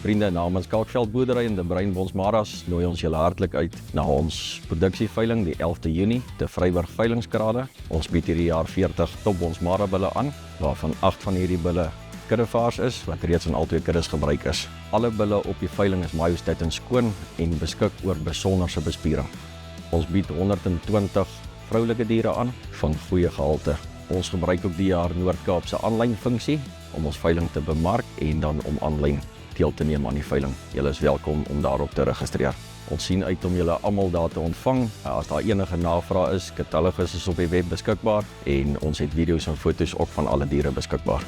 Vriende, namens Kalkveld Boerdery en De Bruin Bonsmaras nooi ons julle hartlik uit na ons produksieveiling die 11de Junie te Vryburg Veilingskrale. Ons bied hierdie jaar 40 top Bonsmara bulle aan, waarvan 8 van hierdie bulle kuddevaars is, wat reeds in al 2 kuddes gebruik is. Alle bulle op die veiling is majesteit en skoon en beskik oor besonderse bespiering. Ons bied 120 vroulike diere aan van goeie gehalte. Ons gebruik ook die jaar Noord-Kaapse aanlyn funksie om ons veiling te bemark en dan om aanlyn deel te neem aan die veiling. Julle is welkom om daarop te registreer. Ons sien uit om julle almal daar te ontvang. As daar enige navrae is, katalogus is op die web beskikbaar en ons het video's en foto's ook van alle diere beskikbaar.